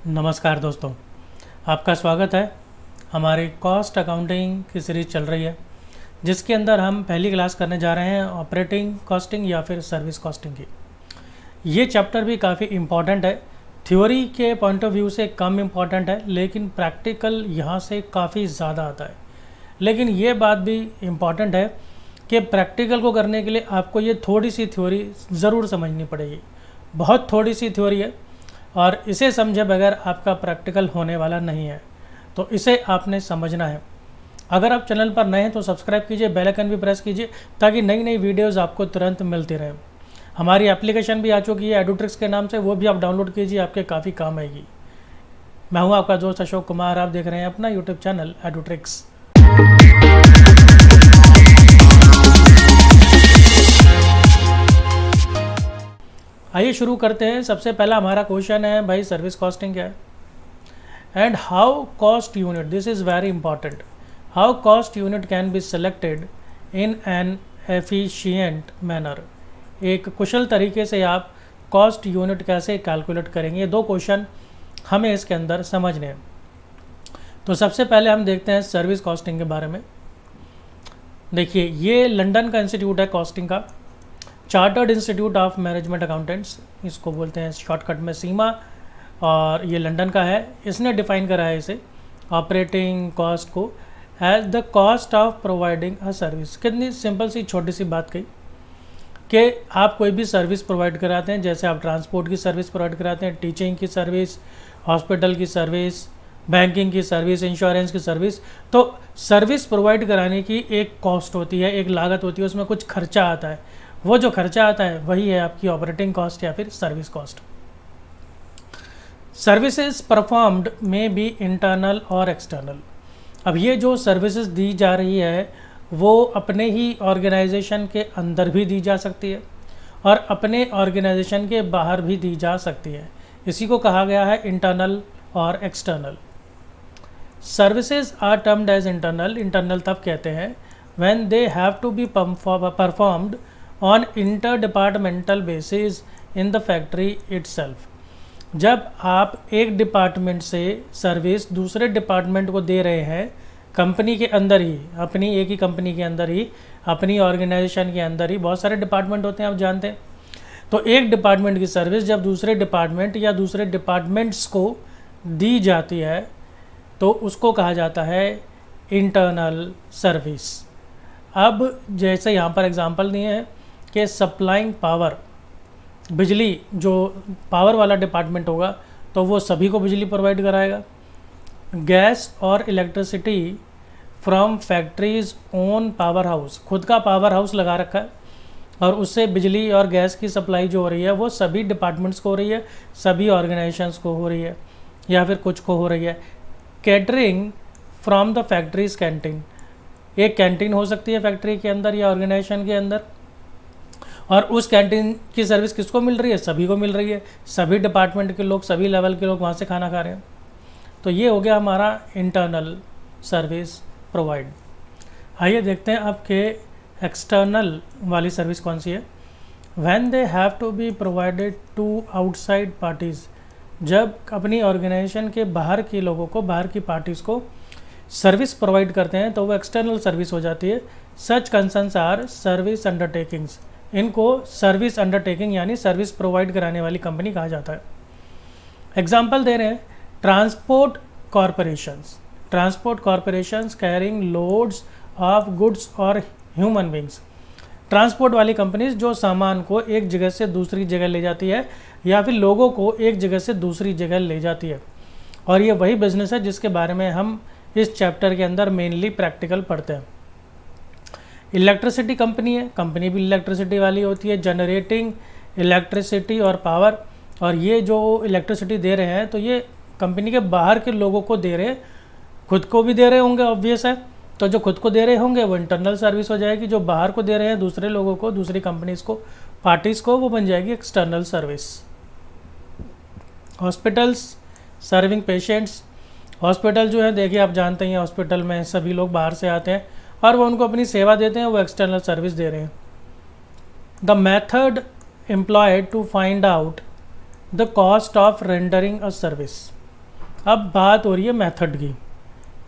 नमस्कार दोस्तों, आपका स्वागत है। हमारी कॉस्ट अकाउंटिंग की सीरीज़ चल रही है जिसके अंदर हम पहली क्लास करने जा रहे हैं ऑपरेटिंग कॉस्टिंग या फिर सर्विस कॉस्टिंग की। ये चैप्टर भी काफ़ी इम्पॉर्टेंट है। थ्योरी के पॉइंट ऑफ व्यू से कम इम्पॉर्टेंट है, लेकिन प्रैक्टिकल यहाँ से काफ़ी ज़्यादा आता है। लेकिन ये बात भी इम्पॉर्टेंट है कि प्रैक्टिकल को करने के लिए आपको ये थोड़ी सी थ्योरी ज़रूर समझनी पड़ेगी। बहुत थोड़ी सी थ्योरी है और इसे समझे बगैर आपका प्रैक्टिकल होने वाला नहीं है, तो इसे आपने समझना है। अगर आप चैनल पर नए हैं तो सब्सक्राइब कीजिए, बेल आइकन भी प्रेस कीजिए ताकि नई नई वीडियोस आपको तुरंत मिलती रहे। हमारी एप्लीकेशन भी आ चुकी है एडुट्रिक्स के नाम से, वो भी आप डाउनलोड कीजिए, आपके काफ़ी काम आएगी। मैं हूं आपका दोस्त अशोक कुमार, आप देख रहे हैं अपना यूट्यूब चैनल एडुट्रिक्स। आइए शुरू करते हैं। सबसे पहला हमारा क्वेश्चन है भाई, सर्विस कॉस्टिंग क्या है and how cost unit, this is very important, how cost unit can be selected in an efficient manner. एक कुशल तरीके से आप कॉस्ट यूनिट कैसे कैलकुलेट करेंगे, ये दो क्वेश्चन हमें इसके अंदर समझने हैं। तो सबसे पहले हम देखते हैं सर्विस कॉस्टिंग के बारे में। देखिए, ये लंदन का इंस्टीट्यूट है कॉस्टिंग का, chartered institute of management accountants, इसको बोलते हैं शॉर्टकट में सीमा, और ये लंदन का है। इसने डिफाइन करा है इसे, ऑपरेटिंग कॉस्ट को, as the cost of providing a service. कितनी सिंपल सी छोटी सी बात कही कि आप कोई भी सर्विस प्रोवाइड कराते हैं, जैसे आप ट्रांसपोर्ट की सर्विस प्रोवाइड कराते हैं, टीचिंग की सर्विस, हॉस्पिटल की सर्विस, बैंकिंग की सर्विस, इंश्योरेंस की सर्विस। तो सर्विस प्रोवाइड कराने की एक कॉस्ट होती है, एक लागत होती है, उसमें कुछ खर्चा आता है। वो जो खर्चा आता है वही है आपकी ऑपरेटिंग कॉस्ट या फिर सर्विस कॉस्ट। सर्विसेज परफॉर्म्ड में बी इंटरनल और एक्सटर्नल। अब ये जो सर्विसेज दी जा रही है वो अपने ही ऑर्गेनाइजेशन के अंदर भी दी जा सकती है और अपने ऑर्गेनाइजेशन के बाहर भी दी जा सकती है। इसी को कहा गया है इंटरनल और external. Services are termed as internal, internal तब कहते हैं when they have to be performed on inter departmental basis in the factory itself. जब आप एक डिपार्टमेंट से सर्विस दूसरे डिपार्टमेंट को दे रहे हैं, कंपनी के अंदर ही, अपनी एक ही कंपनी के अंदर ही, अपनी ऑर्गेनाइजेशन के अंदर ही, बहुत सारे डिपार्टमेंट होते हैं आप जानते हैं। तो एक डिपार्टमेंट की सर्विस जब दूसरे डिपार्टमेंट या दूसरे डिपार्टमेंट्स को दी जाती है तो उसको कहा जाता है इंटरनल सर्विस। अब जैसे यहाँ पर एग्जांपल दिए हैं कि सप्लाइंग पावर, बिजली, जो पावर वाला डिपार्टमेंट होगा तो वो सभी को बिजली प्रोवाइड कराएगा। गैस और electricity from factories own power house, खुद का पावर हाउस लगा रखा है और उससे बिजली और गैस की सप्लाई जो हो रही है वो सभी डिपार्टमेंट्स को हो रही है, सभी ऑर्गेनाइजेशंस को हो रही है या फिर कुछ को हो रही है। Catering from the factories canteen, एक कैंटीन हो सकती है फैक्ट्री के अंदर या ऑर्गेनाइजेशन के अंदर, और उस कैंटीन की सर्विस किसको मिल रही है? सभी को मिल रही है, सभी डिपार्टमेंट के लोग, सभी लेवल के लोग वहाँ से खाना खा रहे हैं। तो ये हो गया हमारा इंटरनल सर्विस प्रोवाइड। आइए देखते हैं आपके एक्सटर्नल वाली सर्विस कौन सी है। When they have to be provided to outside parties, जब अपनी ऑर्गेनाइजेशन के बाहर के लोगों को, बाहर की पार्टीज़ को सर्विस प्रोवाइड करते हैं तो वो एक्सटर्नल सर्विस हो जाती है। सच कंसर्न्स आर सर्विस अंडरटेकिंग्स, इनको सर्विस अंडरटेकिंग यानी सर्विस प्रोवाइड कराने वाली कंपनी कहा जाता है। एग्जाम्पल दे रहे हैं, transport corporations, transport corporations carrying loads of goods और ह्यूमन बींग्स। ट्रांसपोर्ट वाली कंपनीज जो सामान को एक जगह से दूसरी जगह ले जाती है या फिर लोगों को एक जगह से दूसरी जगह ले जाती है। और ये वही बिजनेस है जिसके बारे में हम इस चैप्टर के अंदर मेनली प्रैक्टिकल पढ़ते हैं। इलेक्ट्रिसिटी कंपनी है, कंपनी भी इलेक्ट्रिसिटी वाली होती है, जनरेटिंग इलेक्ट्रिसिटी और पावर। और ये जो इलेक्ट्रिसिटी दे रहे हैं तो ये कंपनी के बाहर के लोगों को दे रहे हैं, खुद को भी दे रहे होंगे, ऑब्वियस है। तो जो खुद को दे रहे होंगे वो इंटरनल सर्विस हो जाएगी, जो बाहर को दे रहे हैं दूसरे लोगों को, दूसरी कंपनीज को, पार्टीज़ को, वो बन जाएगी external service. Hospitals serving patients, hospital जो है देखिए आप जानते हैं हॉस्पिटल में सभी लोग बाहर से आते हैं और वो उनको अपनी सेवा देते हैं, वो एक्सटर्नल सर्विस दे रहे हैं। The method employed to find out the cost of rendering a service, अब बात हो रही है मेथड की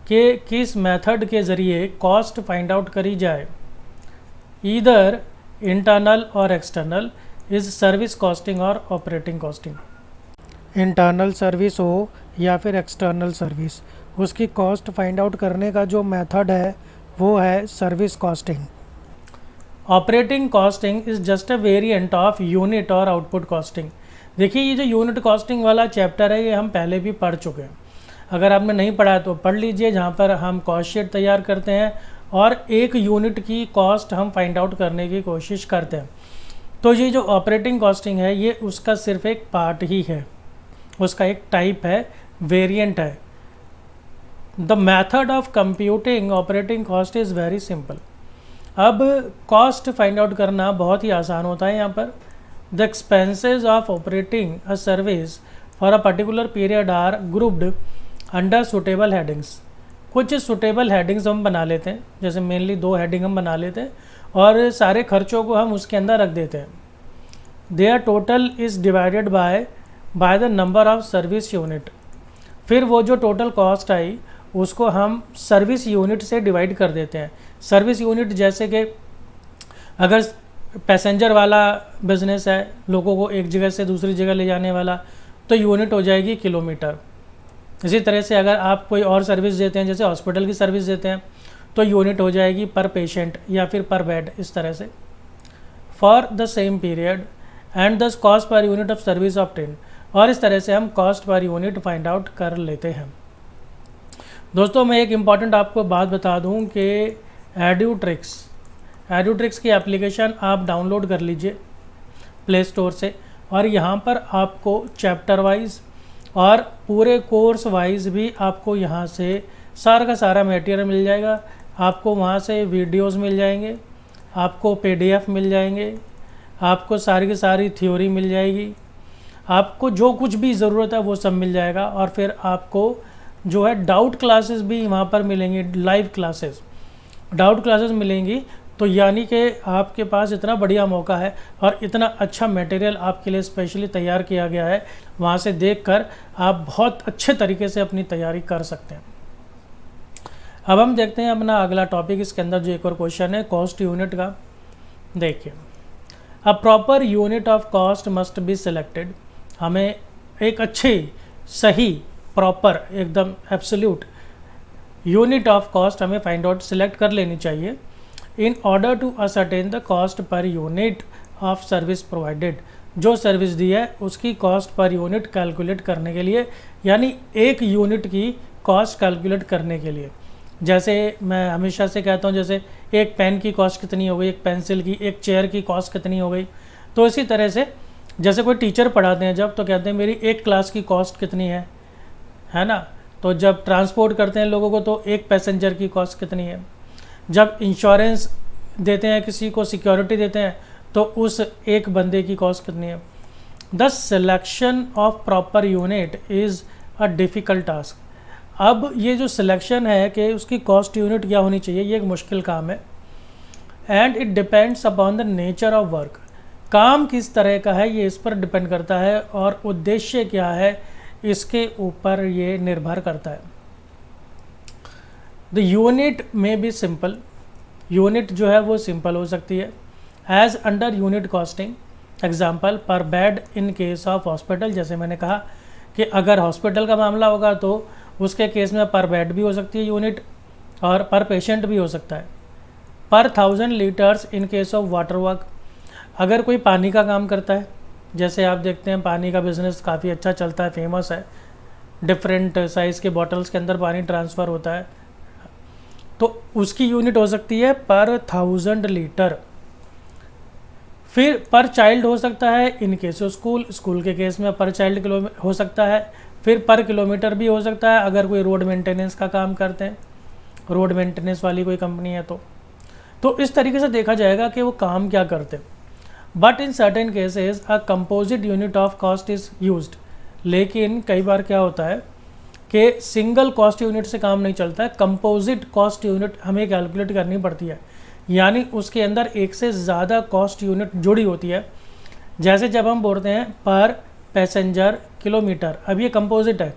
कि किस मेथड के ज़रिए कॉस्ट फाइंड आउट करी जाए, ईदर इंटरनल और एक्सटर्नल इज़ सर्विस कॉस्टिंग और ऑपरेटिंग कॉस्टिंग। इंटरनल सर्विस हो या फिर एक्सटर्नल सर्विस, उसकी कॉस्ट फाइंड आउट करने का जो मेथड है वो है service costing. Operating costing is just a variant of unit और आउटपुट कॉस्टिंग। देखिए ये जो यूनिट कॉस्टिंग वाला चैप्टर है ये हम पहले भी पढ़ चुके हैं, अगर आपने नहीं पढ़ा तो पढ़ लीजिए, जहाँ पर हम कॉस्ट शीट तैयार करते हैं और एक यूनिट की कॉस्ट हम फाइंड आउट करने की कोशिश करते हैं। तो ये जो ऑपरेटिंग कॉस्टिंग है ये उसका सिर्फ एक पार्ट ही है, उसका एक टाइप है, वेरिएंट है। The method of computing operating cost is very simple. अब कॉस्ट फाइंड आउट करना बहुत ही आसान होता है। यहाँ पर the expenses of operating a service for a particular period are grouped under suitable headings. कुछ सुटेबल हेडिंग्स हम बना लेते हैं, जैसे मेनली 2 हेडिंग हम बना लेते हैं और सारे खर्चों को हम उसके अंदर रख देते हैं। Their total is divided by the number of service unit. फिर वो जो टोटल कॉस्ट आई उसको हम सर्विस यूनिट से डिवाइड कर देते हैं। सर्विस यूनिट जैसे कि अगर पैसेंजर वाला बिजनेस है, लोगों को एक जगह से दूसरी जगह ले जाने वाला, तो यूनिट हो जाएगी किलोमीटर। इसी तरह से अगर आप कोई और सर्विस देते हैं, जैसे हॉस्पिटल की सर्विस देते हैं, तो यूनिट हो जाएगी पर पेशेंट या फिर पर बेड, इस तरह से। For the same period and the cost per unit of service obtain, और इस तरह से हम cost per unit find out कर लेते हैं। दोस्तों मैं एक इम्पॉर्टेंट आपको बात बता दूं कि एड्यूट्रिक्स की एप्लीकेशन आप डाउनलोड कर लीजिए प्ले स्टोर से, और यहाँ पर आपको चैप्टर वाइज और पूरे कोर्स वाइज भी आपको यहाँ से सारा का सारा मटेरियल मिल जाएगा। आपको वहाँ से वीडियोस मिल जाएंगे, आपको PDF मिल जाएंगे, आपको सारी की सारी थ्योरी मिल जाएगी, आपको जो कुछ भी ज़रूरत है वो सब मिल जाएगा। और फिर आपको जो है डाउट क्लासेस भी वहाँ पर मिलेंगी, लाइव क्लासेस, डाउट क्लासेस मिलेंगी। तो यानी कि आपके पास इतना बढ़िया मौका है और इतना अच्छा मटेरियल आपके लिए स्पेशली तैयार किया गया है, वहाँ से देखकर आप बहुत अच्छे तरीके से अपनी तैयारी कर सकते हैं। अब हम देखते हैं अपना अगला टॉपिक। इसके अंदर जो एक और क्वेश्चन है कॉस्ट यूनिट का, देखिए a proper unit of cost must be selected. हमें एक अच्छी, सही, प्रॉपर, एकदम एब्सोल्यूट यूनिट ऑफ कॉस्ट हमें फाइंड आउट सिलेक्ट कर लेनी चाहिए in order to ascertain the cost per unit of service provided. जो सर्विस दी है उसकी कॉस्ट पर यूनिट कैलकुलेट करने के लिए, यानी एक यूनिट की कॉस्ट कैलकुलेट करने के लिए। जैसे मैं हमेशा से कहता हूँ, जैसे एक पेन की कॉस्ट कितनी हो गई, एक पेंसिल की, एक चेयर की कॉस्ट कितनी हो गई। तो इसी तरह से जैसे कोई टीचर पढ़ाते हैं जब, तो कहते हैं मेरी एक क्लास की कॉस्ट कितनी है ना। तो जब ट्रांसपोर्ट करते हैं लोगों को तो एक पैसेंजर की कॉस्ट कितनी है। जब इंश्योरेंस देते हैं किसी को, सिक्योरिटी देते हैं, तो उस एक बंदे की कॉस्ट कितनी है। The selection of proper unit is a difficult task. अब ये जो सिलेक्शन है कि उसकी कॉस्ट यूनिट क्या होनी चाहिए, ये एक मुश्किल काम है। And it depends upon the nature of work. काम किस तरह का है ये इस पर डिपेंड करता है, और उद्देश्य क्या है इसके ऊपर ये निर्भर करता है। द यूनिट में भी सिंपल, यूनिट जो है वो सिंपल हो सकती है as under unit costing. Example पर bed in case of hospital. जैसे मैंने कहा कि अगर हॉस्पिटल का मामला होगा तो उसके केस में पर बेड भी हो सकती है यूनिट, और पर पेशेंट भी हो सकता है। पर 1000 litres in case of water work. अगर कोई पानी का काम करता है, जैसे आप देखते हैं पानी का बिज़नेस काफ़ी अच्छा चलता है, फेमस है, डिफरेंट साइज़ के बॉटल्स के अंदर पानी ट्रांसफ़र होता है, तो उसकी यूनिट हो सकती है पर 1000 लीटर। फिर पर चाइल्ड हो सकता है इन केस ऑफ स्कूल के केस में पर चाइल्ड हो सकता है। फिर पर किलोमीटर भी हो सकता है अगर कोई रोड मेंटेनेंस का काम करते हैं, रोड मेंटेनेंस वाली कोई कंपनी है तो इस तरीके से देखा जाएगा कि वो काम क्या करते हैं। But in certain cases a composite unit of cost is used. लेकिन कई बार क्या होता है कि सिंगल कॉस्ट यूनिट से काम नहीं चलता है, कंपोजिट कॉस्ट यूनिट हमें कैलकुलेट करनी पड़ती है, यानी उसके अंदर एक से ज़्यादा कॉस्ट यूनिट जुड़ी होती है। जैसे जब हम बोलते हैं पर पैसेंजर किलोमीटर, अब ये कंपोजिट है,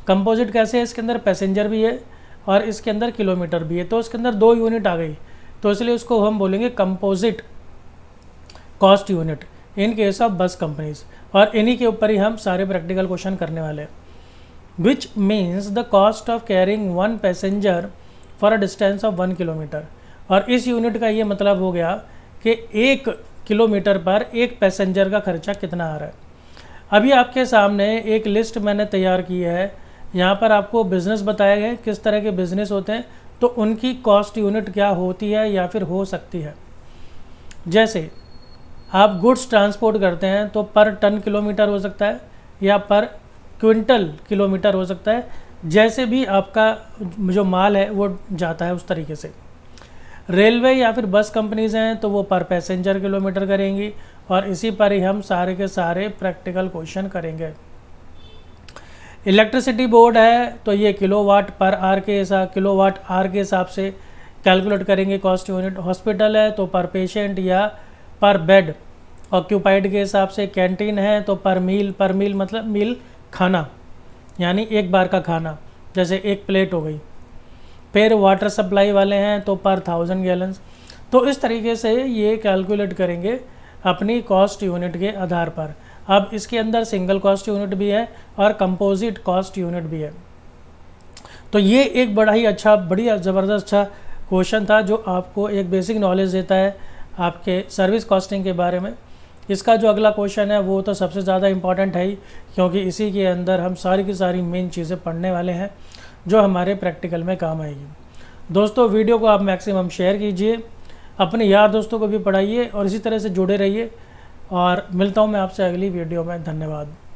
कंपोजिट कैसे है, इसके अंदर पैसेंजर भी है और इसके अंदर किलोमीटर भी है, तो इसके अंदर 2 यूनिट आ गई, तो इसलिए उसको हम बोलेंगे composite cost unit in case of बस कंपनीज। और इन्हीं के ऊपर ही हम सारे प्रैक्टिकल क्वेश्चन करने वाले हैं। Which means the cost of carrying 1 passenger for a distance of 1 kilometre. और इस यूनिट का ये मतलब हो गया कि 1 किलोमीटर पर एक पैसेंजर का खर्चा कितना आ रहा है। अभी आपके सामने एक लिस्ट मैंने तैयार की है, यहाँ पर आपको बिज़नेस बताया गया है किस तरह के बिज़नेस होते हैं, तो उनकी कॉस्ट यूनिट क्या होती है या फिर हो सकती है। जैसे आप गुड्स ट्रांसपोर्ट करते हैं तो पर टन किलोमीटर हो सकता है या पर क्विंटल किलोमीटर हो सकता है, जैसे भी आपका जो माल है वो जाता है उस तरीके से। रेलवे या फिर बस कंपनीज हैं तो वो पर पैसेंजर किलोमीटर करेंगी, और इसी पर ही हम सारे के सारे प्रैक्टिकल क्वेश्चन करेंगे। इलेक्ट्रिसिटी बोर्ड है तो ये किलोवाट आवर के हिसाब से कैलकुलेट करेंगे कॉस्ट यूनिट। हॉस्पिटल है तो पर पेशेंट या पर बेड ऑक्यूपाइड के हिसाब से। कैंटीन है तो पर मील मतलब मील खाना, यानी एक बार का खाना, जैसे 1 प्लेट हो गई। फिर वाटर सप्लाई वाले हैं तो पर 1000 गैलन्स। तो इस तरीके से ये कैलकुलेट करेंगे अपनी कॉस्ट यूनिट के आधार पर। अब इसके अंदर सिंगल कॉस्ट यूनिट भी है और कंपोजिट कॉस्ट यूनिट भी है। तो ये एक बढ़िया ज़बरदस्त अच्छा क्वेश्चन था जो आपको एक बेसिक नॉलेज देता है आपके सर्विस कॉस्टिंग के बारे में। इसका जो अगला क्वेश्चन है वो तो सबसे ज़्यादा इम्पॉर्टेंट है ही, क्योंकि इसी के अंदर हम सारी की सारी मेन चीज़ें पढ़ने वाले हैं जो हमारे प्रैक्टिकल में काम आएगी। दोस्तों, वीडियो को आप मैक्सिमम शेयर कीजिए, अपने यार दोस्तों को भी पढ़ाइए और इसी तरह से जुड़े रहिए। और मिलता हूँ मैं आपसे अगली वीडियो में। धन्यवाद।